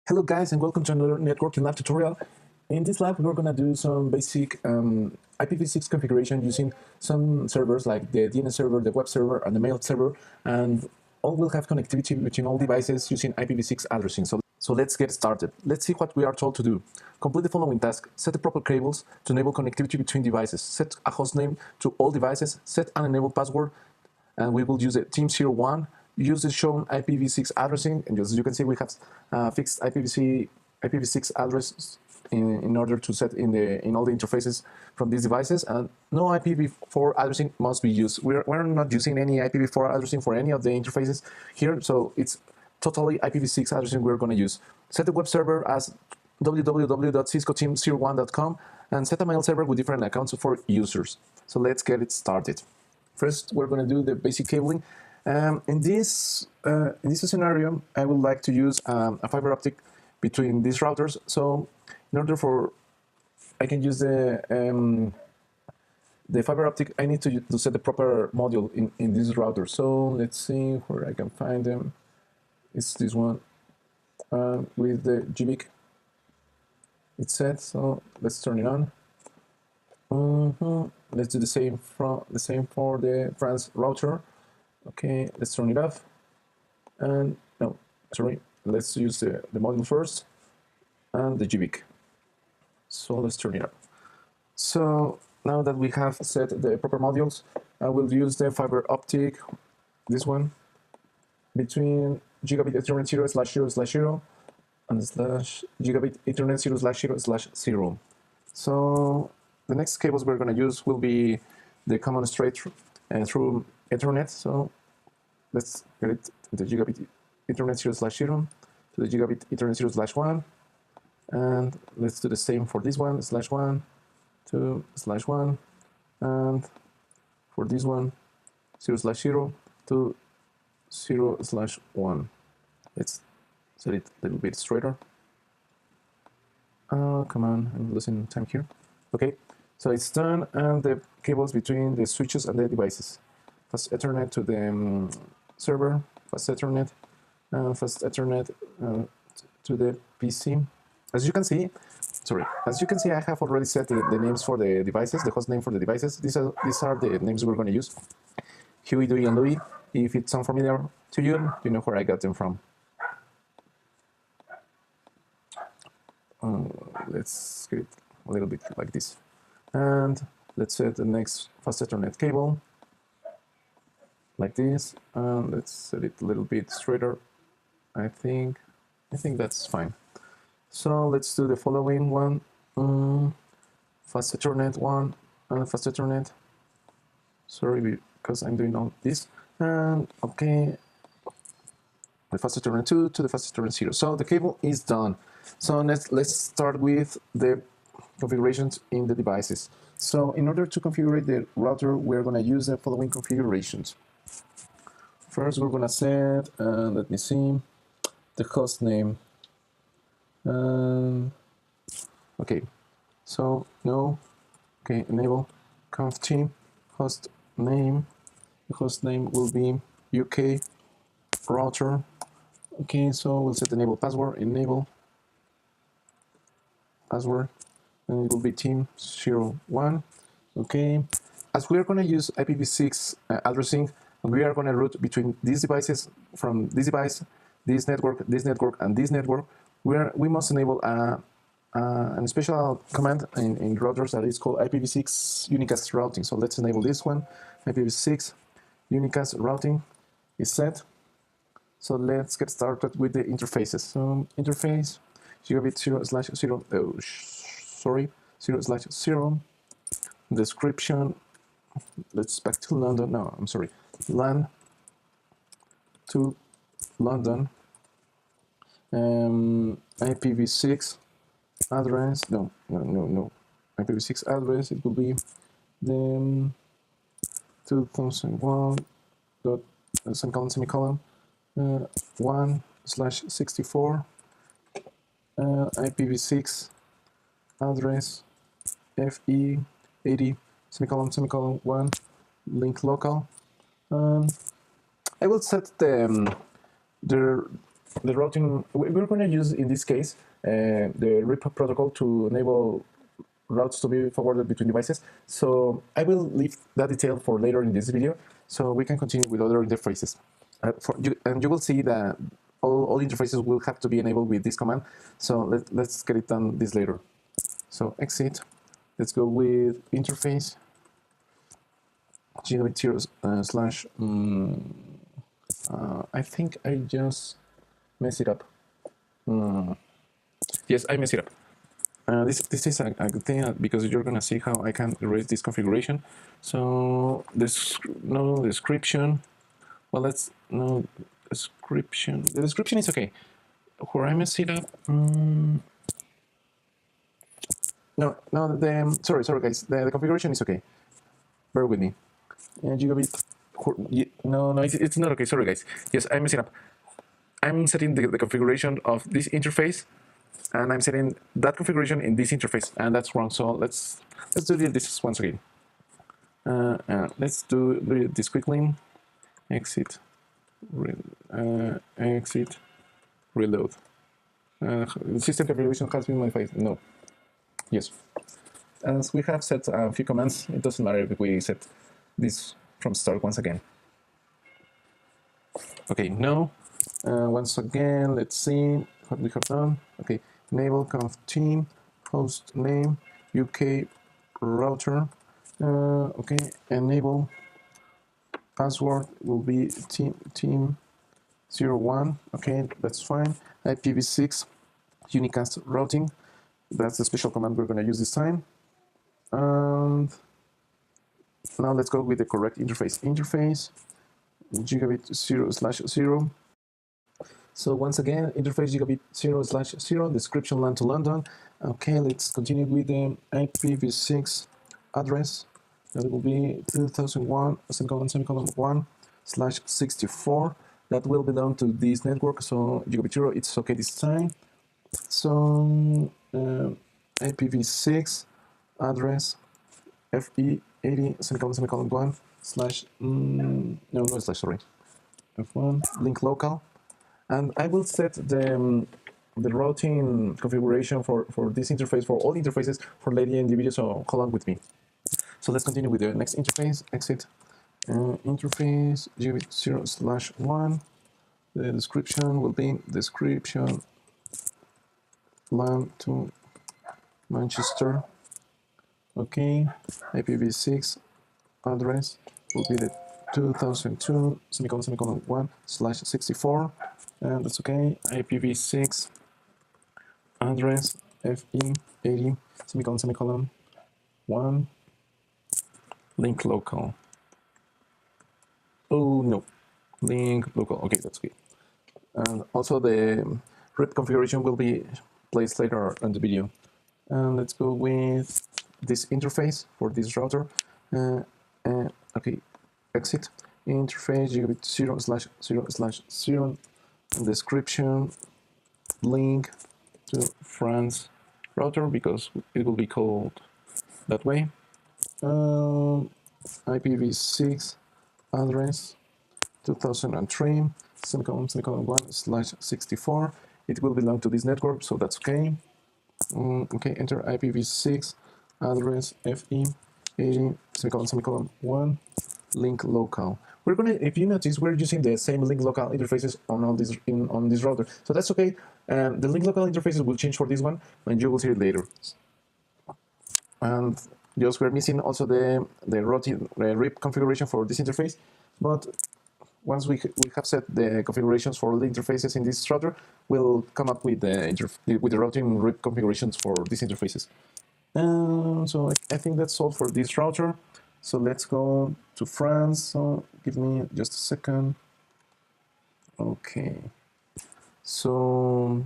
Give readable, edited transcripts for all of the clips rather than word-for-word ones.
Hello guys and welcome to another networking lab tutorial. In this lab we're going to do some basic IPv6 configuration using some servers like the DNS server, the web server and the mail server, and all will have connectivity between all devices using IPv6 addressing. So let's get started. Let's see what we are told to do. Complete the following task. Set the proper cables to enable connectivity between devices. Set a host name to all devices. Set an enable password, and we will use the team01. Use the shown IPv6 addressing, and as you can see, we have fixed IPv6 address in order to set in all the interfaces from these devices, and no IPv4 addressing must be used. We're not using any IPv4 addressing for any of the interfaces here, so it's totally IPv6 addressing we're going to use. Set the web server as www.ciscoteam01.com and set a mail server with different accounts for users. So let's get it started. First, we're going to do the basic cabling. In this scenario, I would like to use a fiber optic between these routers. So, in order for I can use the fiber optic, I need to set the proper module in this router. So let's see where I can find them. It's this one with the GBIC. It's set. So let's turn it on. Let's do the same for the France router. Okay, let's turn it off. And no, sorry, let's use the module first and the GBIC. So let's turn it up. So now that we have set the proper modules, I will use the fiber optic, this one, between gigabit Ethernet 0/0/0 and gigabit Ethernet 0/0/0. So the next cables we're going to use will be the common straight through Ethernet. So let's get it to the gigabit Ethernet 0/0 to the gigabit Ethernet 0/1, and let's do the same for this one /1 to /1, and for this one 0/0 to 0/1. Let's set it a little bit straighter. Oh, come on, I'm losing time here. Okay, so it's done, and the cables between the switches and the devices. Fast Ethernet to the server, fast Ethernet, fast Ethernet to the PC. As you can see, I have already set the names for the devices, the host name for the devices. These are the names we're going to use. Huey, Dewey, and Louie. If it sounds familiar to you, you know where I got them from. Let's get it a little bit like this. And let's set the next fast Ethernet cable like this, and let's set it a little bit straighter. I think that's fine. So let's do the following one. Fast Ethernet 1 and fast Ethernet. Sorry, because I'm doing all this. And okay, the fast Ethernet 2 to the fast Ethernet 0. So the cable is done. So let's start with the configurations in the devices. So in order to configure the router, we're going to use the following configurations. First, we're going to set, let me see, the host name. Okay, so no, okay, enable conf team host name. The host name will be UK router. Okay, so we'll set enable password, enable password, and it will be team01. Okay, as we are going to use IPv6 addressing, we are going to route between these devices from this device, this network, and this network. We must enable a special command in routers that is called IPv6 unicast routing. So let's enable this one. IPv6 unicast routing is set. So let's get started with the interfaces. So interface gigabit 0/0. Oh, sorry, 0/0. Description. Let's back to London. No, I'm sorry. LAN to London. IPv6 address. No. IPv6 address. It will be the 2001 dot semicolon 1/64. IPv6 address FE80 semicolon 1 link local. I will set the the routing, we're going to use in this case the RIP protocol to enable routes to be forwarded between devices. So I will leave that detail for later in this video, so we can continue with other interfaces. And you will see that all interfaces will have to be enabled with this command. So let's get it done this later. So exit. Let's go with interface. Gigabit 0 slash. I think I just messed it up. Yes, I messed it up. This is a good thing because you're gonna see how I can erase this configuration. So no description. Well, let's no description. The description is okay. Where I messed it up. No, sorry guys. The configuration is okay. Bear with me. Gigabit. No, it's not okay. Sorry guys. Yes, I'm messing up. I'm setting the configuration of this interface, and I'm setting that configuration in this interface, and that's wrong. So let's do this once again. Let's do this quickly. Exit. Exit. Reload. System configuration has been modified. No. Yes. As we have set a few commands, it doesn't matter if we set this from start once again. Okay, no. Once again, let's see what we have done. Okay, enable conf team, host name, UK router. Okay, enable password will be team 01. Okay, that's fine. IPv6 unicast routing. That's the special command we're going to use this time. And now let's go with the correct interface. Interface gigabit 0/0. So once again, interface gigabit 0/0, description LAN to London. Okay, let's continue with the IPv6 address. That will be 2001:1/64. That will belong to this network. So gigabit 0, it's okay this time. So IPv6 address FE80:1 slash no slash, sorry, F1 link local, and I will set the routing configuration for this interface, for all interfaces for later in the video, so hold on with me. So let's continue with the next interface. Exit. Interface gigabit 0/1. The description will be description LAN to Manchester. Okay, IPv6 address will be the 2002:1/64, and that's okay. IPv6 address FE80:1 link local. Oh no, link local. Okay, that's okay. And also the RIP configuration will be placed later in the video. And let's go with this interface for this router. Okay, exit. Interface gigabit 0/0/0 description link to France router, because it will be called that way. IPv6 address 2003:1/64. It will belong to this network, so that's okay. Okay, enter IPv6 address FE80:1 link local. We're gonna, if you notice, we're using the same link local interfaces on all this on this router, so that's okay. The link local interfaces will change for this one, and you will see it later. And just we're missing also the routing RIP configuration for this interface, but once we have set the configurations for all the interfaces in this router, we'll come up with the routing RIP configurations for these interfaces. So I think that's all for this router. So let's go to France. So give me just a second. Okay. So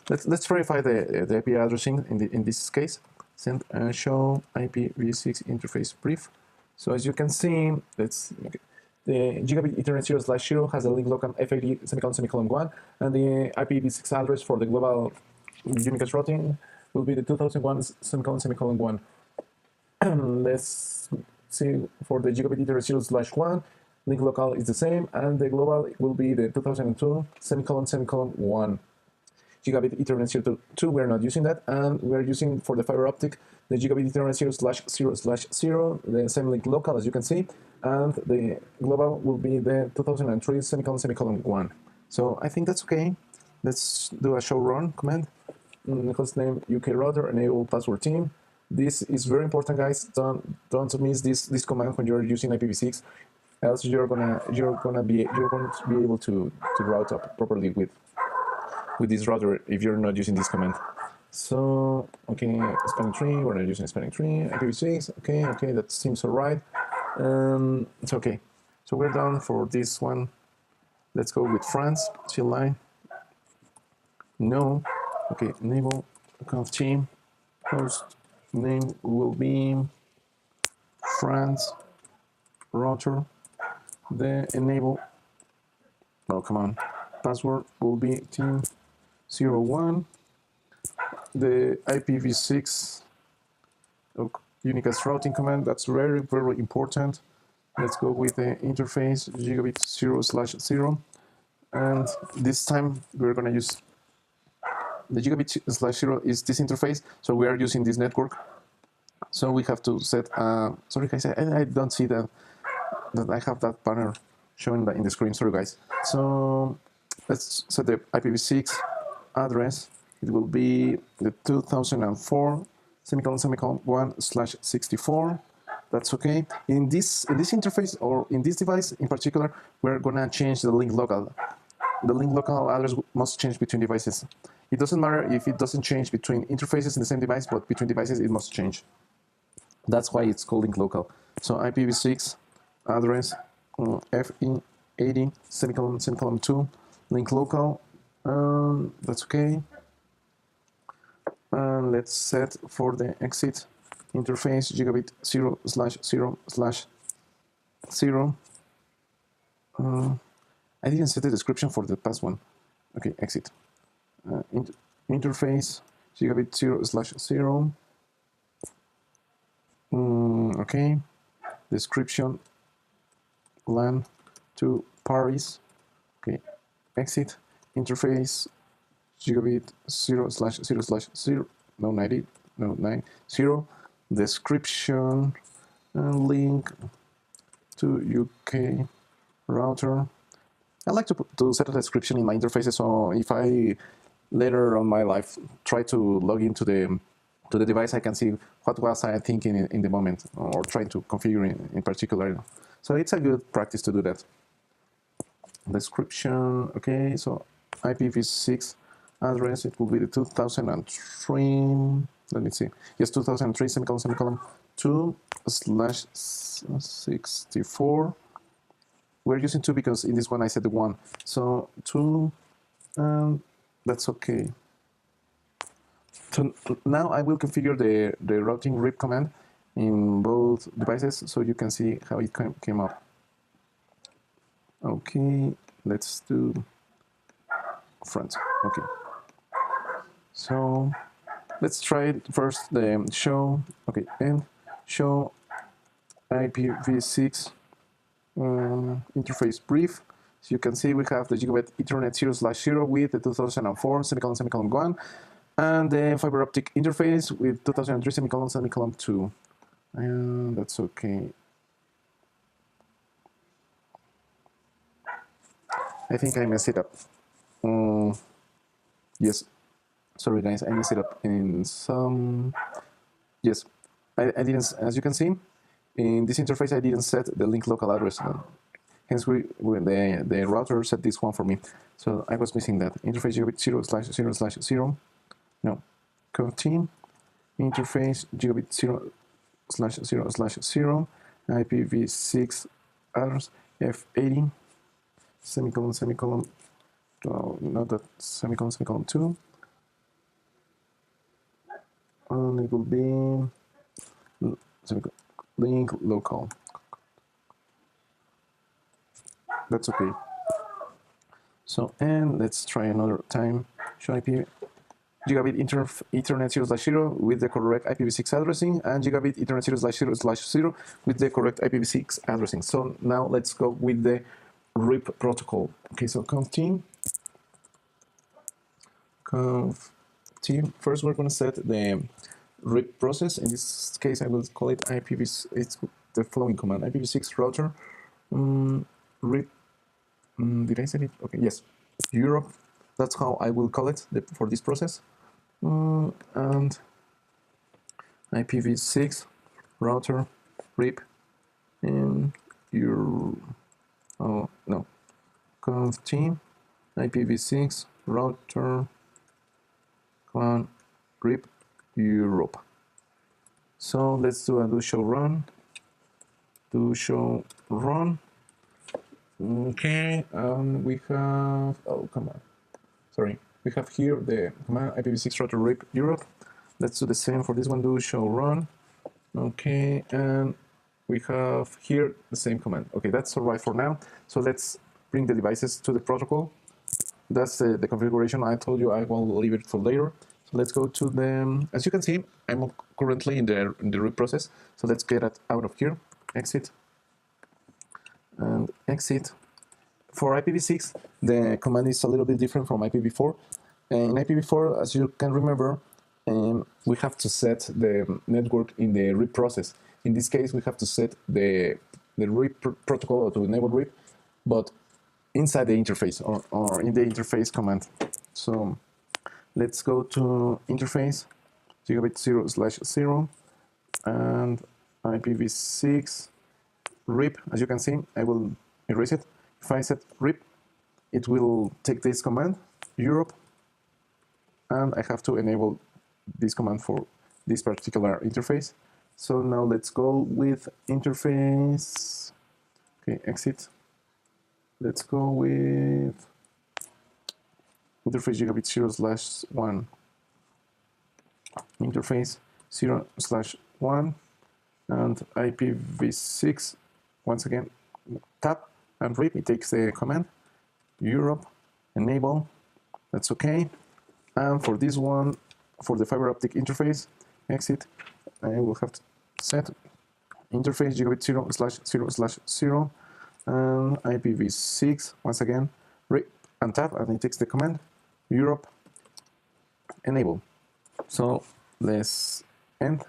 let's verify the IP addressing in this case. Send show IPv6 interface brief. So as you can see, the gigabit Ethernet 0/0 has a link local F80:1, and the IPv6 address for the global unicast routing will be the 2001:1. Let's see for the gigabit Ethernet 0/1. link local is the same, and the global will be the 2002 semicolon semicolon 1. Gigabit Ethernet 0 we're not using that, and we're using for the fiber optic the Gigabit Ethernet 0/0/0, the same link local as you can see, and the global will be the 2003 semicolon semicolon 1. So I think that's okay. Let's do a show run command. Hostname UK router enable password team. This is very important, guys. Don't miss this command when you're using IPv6, else you're going to be able to route up properly with this router if you're not using this command. So okay, spanning tree, we're not using spanning tree. IPv6, okay, that seems alright. It's okay. So we're done for this one. Let's go with France. CLI. No. Okay, enable conf team. Host name will be France router. The enable. Oh, come on. Password will be team01. The IPv6 unicast routing command, that's very, very important. Let's go with the interface gigabit 0/0. And this time we're going to use the gigabit /0 is this interface. So we are using this network. So we have to set, sorry guys, I don't see that I have that banner showing in the screen. Sorry guys. So let's set the IPv6 address. It will be the 2004 semicolon semicolon 1/64. That's okay. In this interface, or in this device in particular, we're gonna change the link local. The link local address must change between devices. It doesn't matter if it doesn't change between interfaces in the same device, but between devices it must change. That's why it's called link local. So IPv6 address FE80 semicolon semicolon 2 link local. That's okay. And let's set for the exit interface gigabit 0/0/0. I didn't set the description for the past one. Okay, exit. Interface gigabit 0/0. Okay. Description LAN to Paris. Okay. Exit interface gigabit 0/0/0. No 90. No 90. Description link to UK router. I like to set a description in my interfaces, so if I later on my life try to log into the device, I can see what was I thinking in the moment, or trying to configure in particular. So it's a good practice to do that. Description, okay, so IPv6 address, it will be the 2003, let me see, yes, 2003 semicolon 2/64. We're using 2 because in this one I said the 1. So 2, that's okay. So now I will configure the routing rip command in both devices so you can see how it came up. Okay, let's do France. Okay. So let's try first the show. Okay, and show IPv6 interface brief. So you can see we have the gigabit Ethernet 0/0 with the 2004 semicolon semicolon 1, and the fiber optic interface with 2003 semicolon semicolon 2. And that's okay. I think I messed it up. Yes. Sorry guys, I messed it up in some. Yes, I didn't, as you can see, in this interface I didn't set the link local address. Hence, the router set this one for me. So I was missing that. Interface gigabit 0/0/0. No. Continue. Interface gigabit 0/0/0. IPv6 address F80 semicolon semicolon. Not that semicolon semicolon 2. And it will be link local. That's okay. So, and let's try another time. Show IP gigabit Ethernet 0/0 with the correct IPv6 addressing, and gigabit Ethernet 0/0/0 with the correct IPv6 addressing. So now let's go with the RIP protocol. Okay, so conf team. First, we're going to set the RIP process. In this case, I will call it IPv6. It's the following command: IPv6 router RIP. Did I set it? Okay, yes, Europe. That's how I will call it for this process. And IPv6 router RIP in your conf team IPv6 router command RIP Europe. So let's do a do show run. Okay, we have, oh, come on. Sorry, we have here the command IPv6 router RIP Europe. Let's do the same for this one, do show run. Okay, and we have here the same command. Okay, that's all right for now. So let's bring the devices to the protocol. That's the configuration. I told you I will leave it for later. So let's go to the, as you can see, I'm currently in the RIP process. So let's get it out of here, exit, and exit. For IPv6, the command is a little bit different from IPv4. In IPv4, as you can remember, we have to set the network in the RIP process. In this case, we have to set the RIP protocol or to enable RIP, but inside the interface or in the interface command. So let's go to interface, gigabit 0/0, and IPv6 RIP. As you can see, I will erase it. If I set RIP, it will take this command, Europe, and I have to enable this command for this particular interface. So now let's go with interface. Okay, exit. Let's go with interface gigabit 0/1. Interface 0/1 and IPv6. Once again, tap and RIP. It takes the command Europe, enable. That's okay. And for this one, for the fiber optic interface, exit. I will have to set interface gigabit 0/0/0 and IPv6. Once again, RIP and tap, and it takes the command Europe, enable. So let's end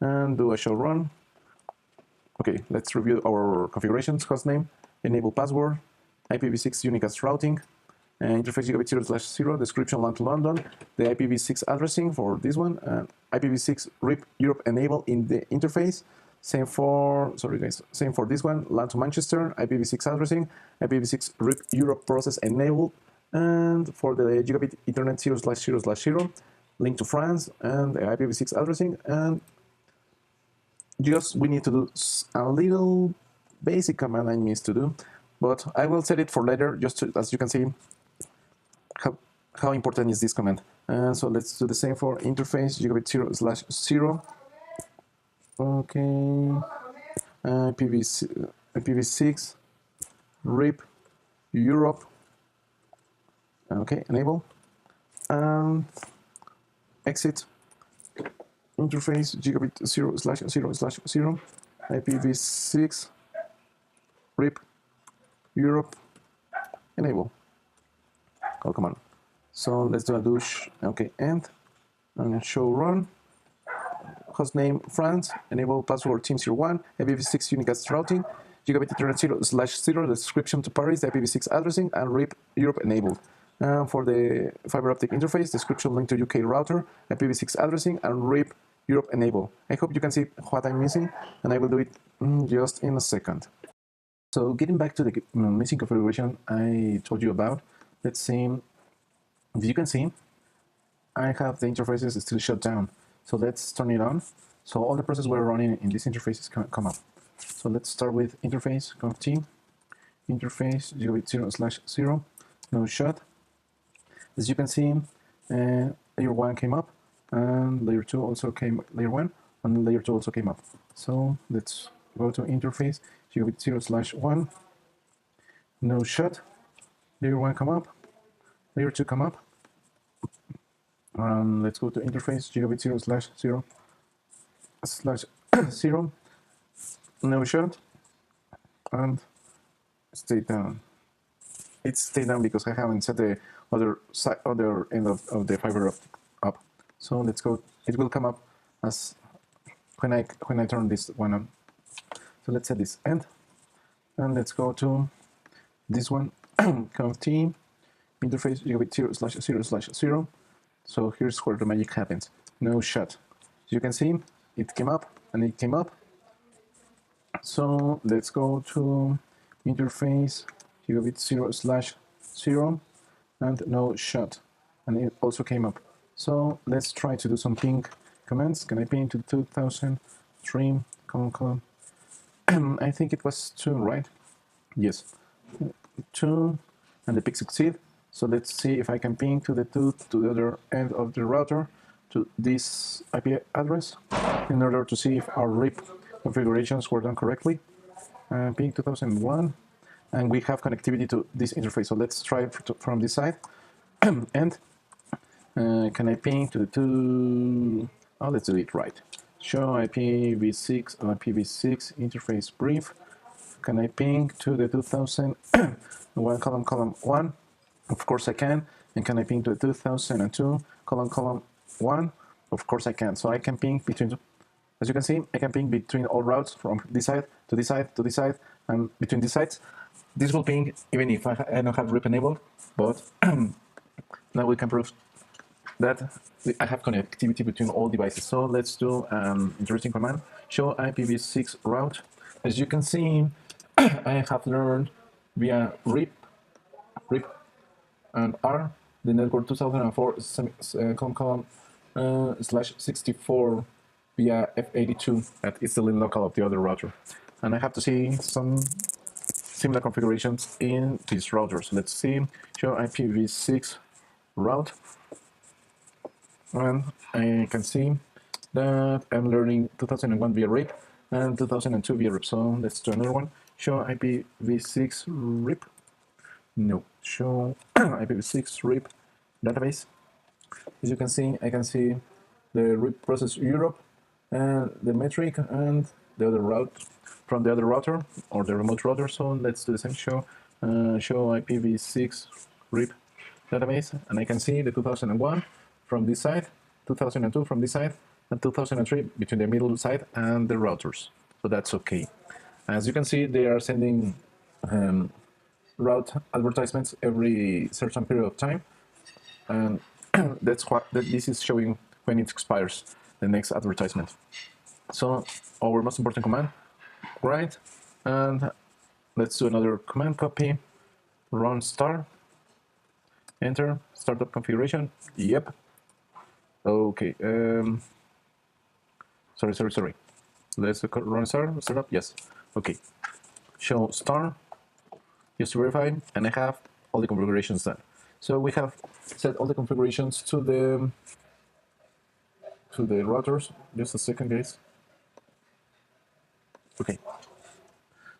and do a show run. Okay, let's review our configurations: hostname, enable password, IPv6 unicast routing, interface gigabit 0/0, description LAN to London, the IPv6 addressing for this one, and IPv6 RIP Europe enable in the interface. Same for, sorry guys, same for this one, LAN to Manchester, IPv6 addressing, IPv6 RIP Europe process enabled, and for the gigabit Ethernet 0/0/0, link to France, and the IPv6 addressing, and just we need to do a little basic command I missed to do, but I will set it for later, just to, as you can see how important is this command. So let's do the same for interface gigabit 0/0. Okay, IPv6 RIP Europe. Okay, enable and exit. Interface gigabit 0/0/0, IPv6 RIP Europe, enable. Oh, come on. So let's do a douche. Okay, end and show run. Hostname France, enable password team01, IPv6 unicast routing, gigabit Ethernet 0/0, description to Paris, IPv6 addressing, and RIP Europe enabled. For the fiber optic interface, description link to UK router, IPv6 addressing, and RIP Europe enable. I hope you can see what I'm missing, and I will do it just in a second. So getting back to the missing configuration I told you about, let's see, if you can see, I have the interfaces still shut down. So let's turn it on. So all the processes we're running in this interface come up. So let's start with interface, conf team, interface, gigabit 0/0, no shut. As you can see, layer 1 came up, and layer 2 also came, layer 1, and layer 2 also came up. So let's go to interface, gigabit 0/1, no shut, layer 1 come up, layer 2 come up, Let's go to interface gigabit 0/0/0, no shot, and stay down. It stay down because I haven't set the other end of the fiber optic up. So let's go. It will come up as when I turn this one on. So let's set this end, and let's go to this one. Conf t interface gigabit 0/0/0. So here's where the magic happens. No shot. As you can see, it came up and it came up. So let's go to interface gigabit 0/0 and no shot, and it also came up. So let's try to do some ping commands. Can I ping to 2000 stream colon? I think it was 2, right? Yes, 2, and the ping succeed. So let's see if I can ping to the other end of the router to this IP address in order to see if our RIP configurations were done correctly. Ping 2001, and we have connectivity to this interface. So let's try from this side. And can I ping to the two? Oh, let's do it right. Show IPv6 or IPv6 interface brief. Can I ping to the 2001 column 1? Of course I can. And can I ping to the 2002 column 1? Of course I can. So I can ping between, as you can see, I can ping between all routes from this side to this side to this side and between these sides. This will ping even if I don't have RIP enabled, but now we can prove that I have connectivity between all devices. So let's do an interesting command. Show IPv6 route. As you can see, I have learned via RIP, and R, the network 2004 /64 via F82 that is the link local of the other router. And I have to see some similar configurations in these routers. Let's see, show IPv6 route. And I can see that I'm learning 2001 via RIP and 2002 via RIP. So let's do another one. Show IPv6 RIP. No, show IPv6 RIP database. As you can see, I can see the RIP process Europe and the metric and the other route from the other router or the remote router. So let's do the same. Show IPv6 RIP database, and I can see the 2001 from this side, 2002 from this side, and 2003 between the middle side and the routers. So that's okay. As you can see, they are sending route advertisements every certain period of time, and that's what this is showing when it expires, the next advertisement. So our most important command, right? And let's do another command, copy, run star, enter, startup configuration, yep. Okay, sorry. Let's run star, startup, yes. Okay, show star, just to verify, and I have all the configurations done. So we have set all the configurations to the routers. Just a second, guys. Okay.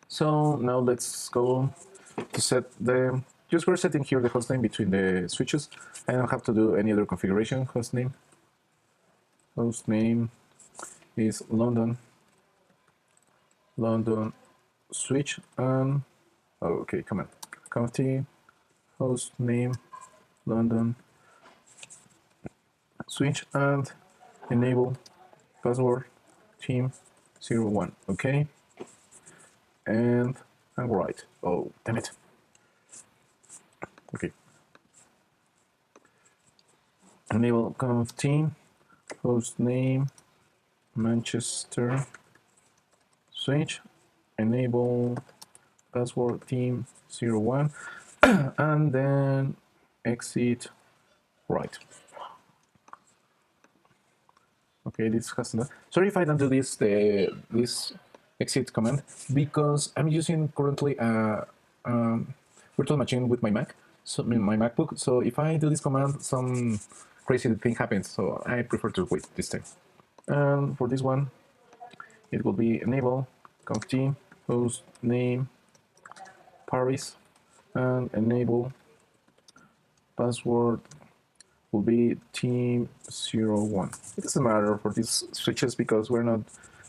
So now let's go to set the. Just we're setting here the hostname between the switches. I don't have to do any other configuration. Hostname is London switch, and okay, come on, conf hostname London switch, and enable password team 01. Okay, and right. Oh, damn it. Okay. Enable conf team hostname Manchester switch, enable password team 01, and then exit right. Okay, this has not. Sorry if I don't do this this exit command because I'm using currently a virtual machine with my Mac, so my MacBook. So if I do this command, some crazy thing happens. So I prefer to wait this time. And for this one, it will be enable conf team host name Paris and enable password will be team01. It doesn't matter for these switches because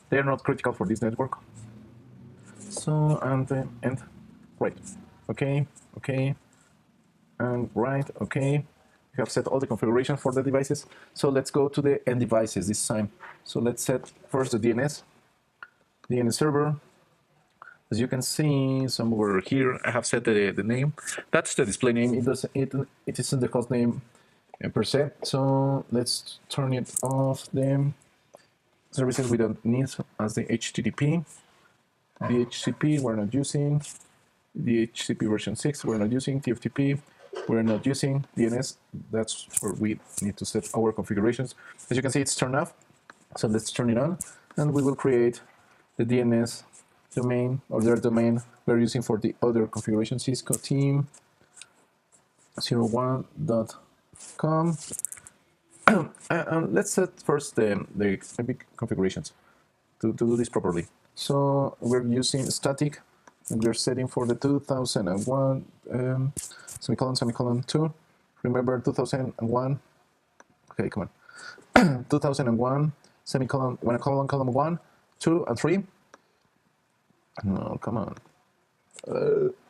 they're not critical for this network. So, and right, okay, and right, okay. We have set all the configuration for the devices. So let's go to the end devices this time. So let's set first the DNS server. As you can see somewhere here, I have set the name. That's the display name. It isn't the host name per se. So let's turn it off. The services we don't need as the HTTP. The HTTP we're not using. The HTTP version 6 we're not using. TFTP we're not using. DNS, that's where we need to set our configurations. As you can see, it's turned off. So let's turn it on, and we will create the DNS domain or their domain we're using for the other configuration, Cisco team 01.com. Let's set first the epic configurations to do this properly. So we're using static, and we're setting for the 2001 semicolon 2. Remember 2001. Okay, come on. 2001 semicolon column 1, 2, and 3. No, come on.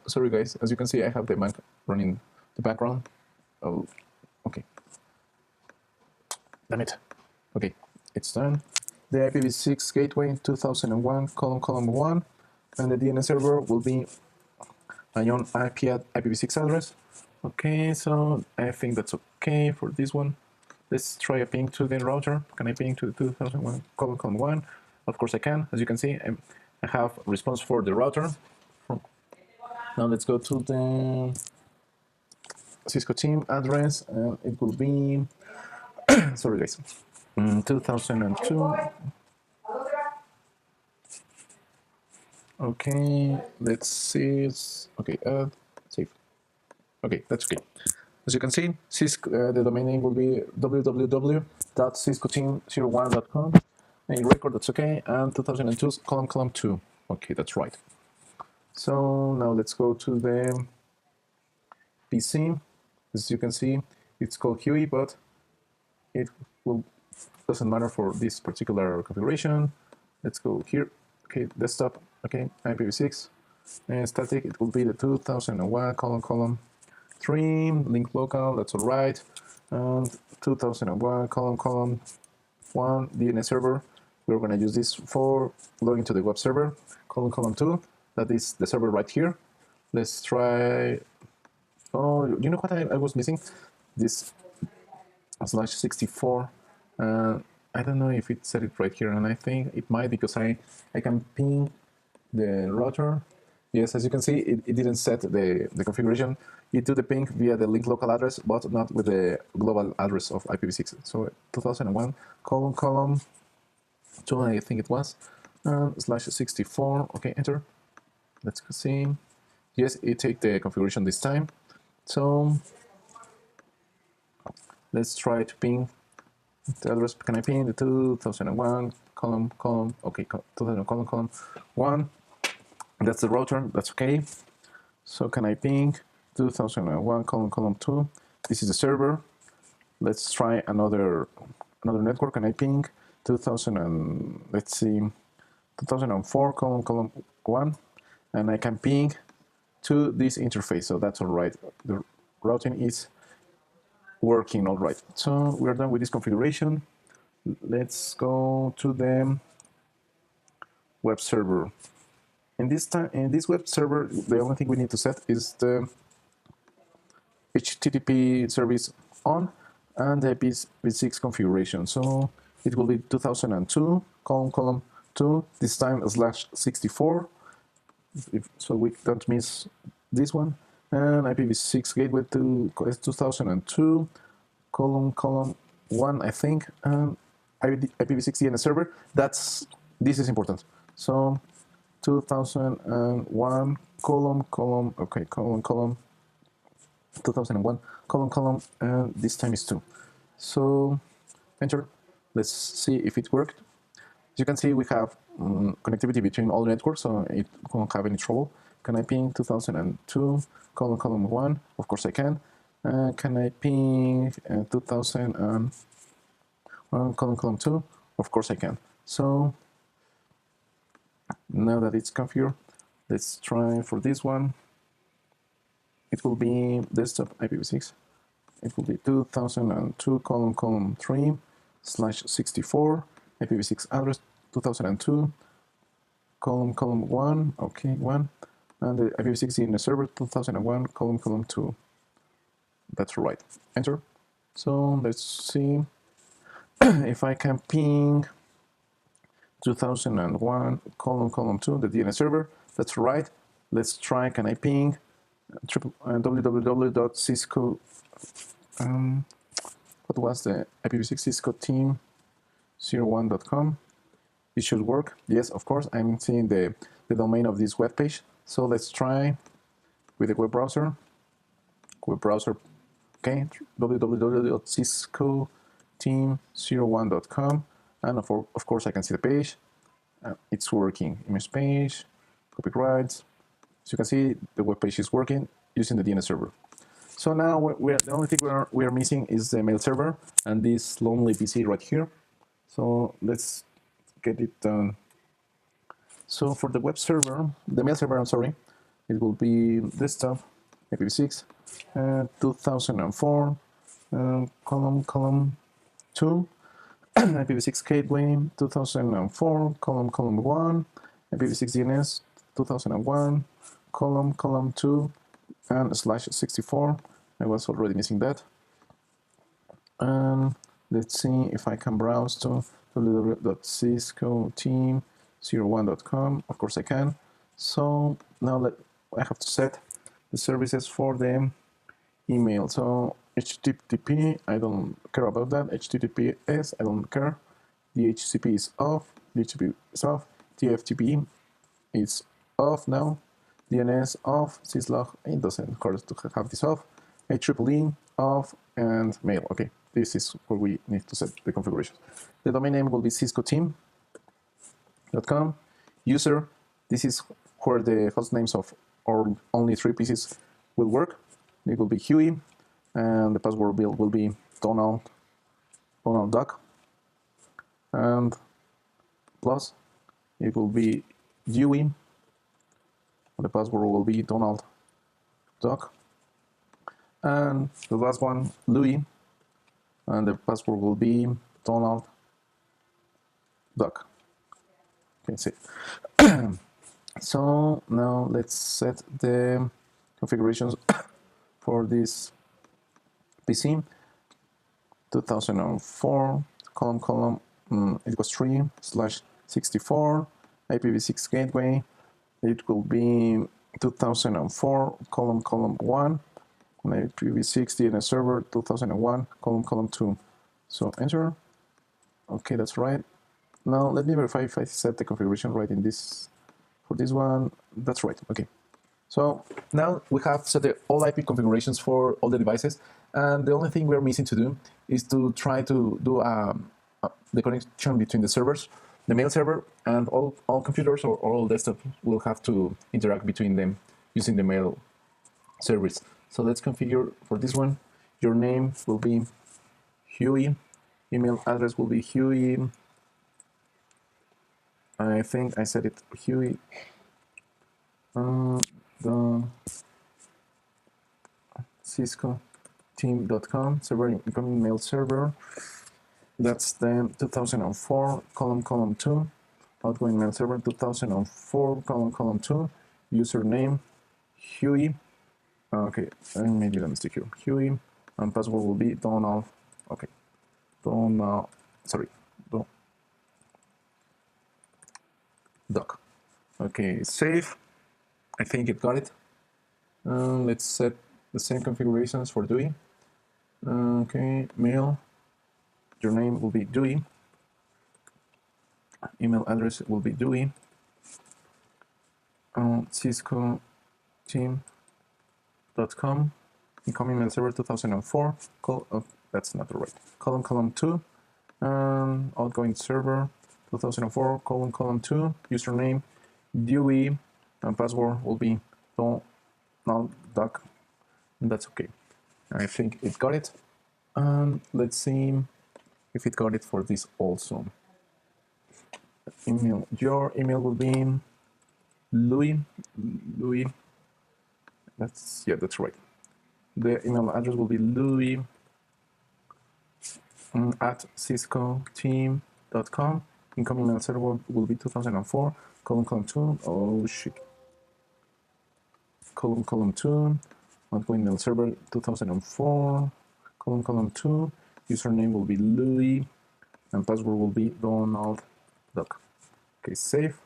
Sorry, guys. As you can see, I have the Mac running the background. Oh, okay. Damn it. Okay, it's done. The IPv6 gateway 2001 column 1, and the DNS server will be my own IPv6 address. Okay, so I think that's okay for this one. Let's try a ping to the router. Can I ping to the 2001 column 1? Of course I can. As you can see, I have response for the router. Now let's go to the Cisco team address. It will be, sorry guys, 2002. Okay, let's see. Okay, save. Okay, that's okay. As you can see, Cisco, the domain name will be www.ciscoteam01.com. And record, that's okay. And 2002 column 2. Okay, that's right. So now let's go to the PC. As you can see, it's called Huey, but it doesn't matter for this particular configuration. Let's go here. Okay, desktop. Okay, IPv6 and static. It will be the 2001 column 3 link local. That's all right. And 2001 column 1 DNS server. We're going to use this for logging to the web server. Column 2. That is the server right here. Let's try. Oh, you know what I was missing? This /64. I don't know if it said it right here, and I think it might because I can ping the router. Yes, as you can see, it didn't set the configuration. It did the ping via the link local address, but not with the global address of IPv6. So 2001 column 2, I think it was, /64. Okay, enter. Let's see. Yes, it take the configuration this time. So let's try to ping the address. Can I ping the 2001 column? Okay, 2001 column 1. That's the router. That's okay. So can I ping 2001 column 2? This is the server. Let's try another network. Can I ping 2004 column 1? And I can ping to this interface. So that's all right. The routing is working all right. So we're done with this configuration. Let's go to the web server. In this web server, the only thing we need to set is the HTTP service on and the IPv6 configuration. So it will be 2002 column 2, this time /64. So we don't miss this one. And IPv6 gateway to 2002 column 1, I think, and IPv6 DNS server. This is important. So 2001 column 2001 column, and this time is 2. So enter. Let's see if it worked. As you can see, we have connectivity between all networks, so it won't have any trouble. Can I ping 2002 column 1? Of course I can. Can I ping 2001 column 2? Of course I can. So now that it's configured, let's try for this one. It will be desktop IPv6. It will be 2002 column 3 slash 64 IPv6 address 2002 column 1, okay, 1, and the IPv6 DNS server 2001 column 2. That's right. Enter. So let's see if I can ping 2001 column 2, the DNS server. That's right. Let's try. Can I ping www.cisco? What was the IPv6 Cisco team 01.com? It should work. Yes, of course. I'm seeing the domain of this web page. So let's try with the web browser. Okay, www.ciscoteam01.com, and of course I can see the page. It's working. Image page, copyrights. As you can see, the web page is working using the DNS server. So now the only thing we are missing is the mail server and this lonely PC right here. So let's get it done. So for the web server, the mail server, I'm sorry, it will be desktop IPv6 2004 column 2 IPv6 gateway 2004 column 1 IPv6 DNS 2001 column 2 and slash 64. I was already missing that. And let's see if I can browse to www.ciscoteam01.com. Of course I can. So now I have to set the services for the email. So HTTP, I don't care about that. HTTPS, I don't care. DHCP is off. DHCP is off. TFTP is off now. DNS off. Syslog, it doesn't hurt to have this off. IEEE off, and mail. Okay, this is where we need to set the configuration. The domain name will be ciscoteam.com. User, this is where the host names of our only 3 pieces will work. It will be Huey, and the password will be Donald Duck, and plus it will be Dewey, and the password will be Donald Duck, and the last one Louis, and the password will be Donald Duck. You can see. So now let's set the configurations for this PC. 2004 column it was 3 slash 64 IPv6 gateway. It will be 2004 column 1 IPv6 DNS server 2001 column 2. So enter. Okay, that's right. Now let me verify if I set the configuration right in this. For this one, that's right. Okay. So now we have set the all IP configurations for all the devices, and the only thing we're missing to do is to try to do the connection between the servers, the mail server, and all computers or all desktop will have to interact between them using the mail service. So let's configure for this one. Your name will be Huey, email address will be Huey. I think I said it Huey. The ciscoteam.com server incoming mail server. That's the 2004 column 2 outgoing mail server 2004 column 2 username Huey. Okay, I made a mistake here. Huey, and password will be Donald. Okay, Donald. Sorry, Duck. Okay, save. I think it got it. Let's set the same configurations for Dewey. Okay, mail. Your name will be Dewey. Email address will be Dewey. Cisco team.com. Incoming mail server 2004. That's not the right. Column 2. Outgoing server 2004 column 2. Username Dewey. And password will be Donald Duck. That's okay. I think it got it. And let's see if it got it for this also. Email. Your email will be Louis. That's right. The email address will be Louis at ciscoteam.com. Incoming mail server will be 2004 : 2. Oh shit. : 2. Outgoing mail server 2004 : 2. Username will be Louis and password will be Donald Duck. Okay, save.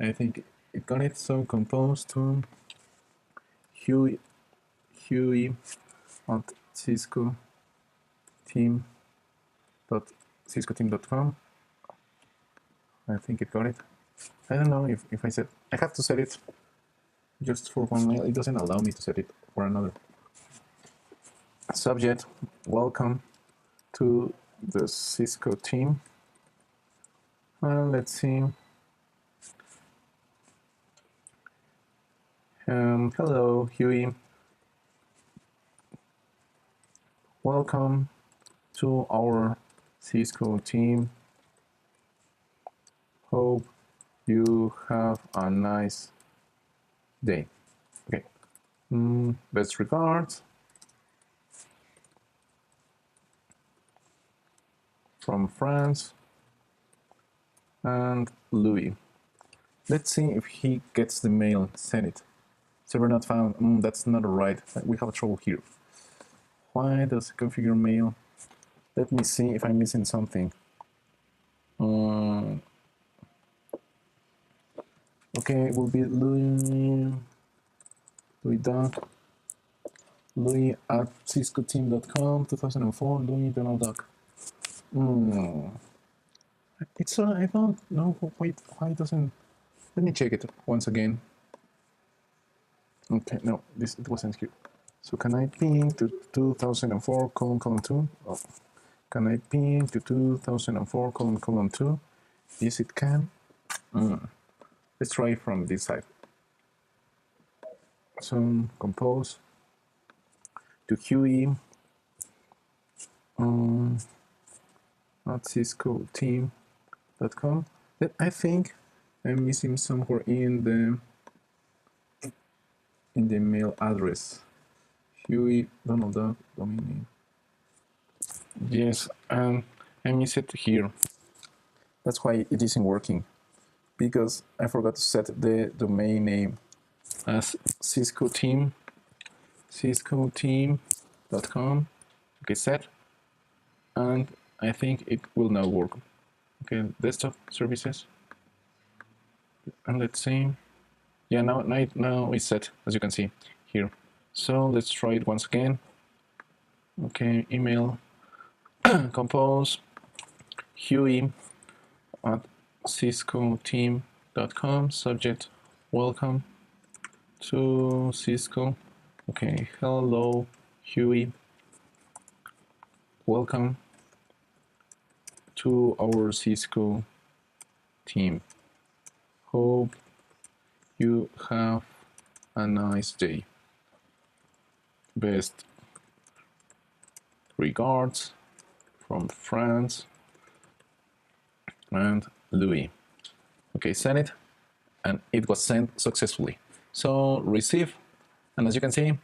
I think it got it. So compose to Huey at ciscoteam.com. I think it got it. I don't know if I said I have to set it just for one mail. It doesn't allow me to set it for another. Subject: welcome to the Cisco team. And let's see. Hello, Huey. Welcome to our Cisco team. Hope you have a nice day. Okay. Best regards from France and Louis. Let's see if he gets the mail. Send it. Server not found. That's not right. We have trouble here. Why does it configure mail? Let me see if I'm missing something. Okay, it will be Louis at ciscoteam.com 2004 Louis Donald Duck. It's I don't know why it doesn't. Let me check it once again. Okay, no, it wasn't here. So can I ping to 2004 : 2? Oh. Can I ping to 2004 : 2? Yes, it can. Let's try from this side. So compose to Huey at ciscoteam.com. I think I'm missing somewhere in the mail address. Huey Donald Duck domain name. Yes, I miss it here. That's why it isn't working, because I forgot to set the domain name as ciscoteam.com. Okay, set, and I think it will now work. Okay, desktop services, and let's see. Yeah, now it's set, as you can see here. So let's try it once again. Okay, email compose Huey at ciscoteam.com. Subject: welcome to Cisco. Okay, hello Huey. Welcome to our Cisco team. Hope you have a nice day. Best regards from France and Louis. Okay, send it, and it was sent successfully. So receive, and as you can see,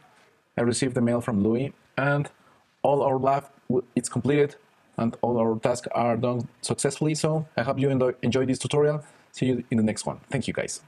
I received the mail from Louis, and all our lab it's completed, and all our tasks are done successfully. So I hope you enjoyed this tutorial. See you in the next one. Thank you, guys.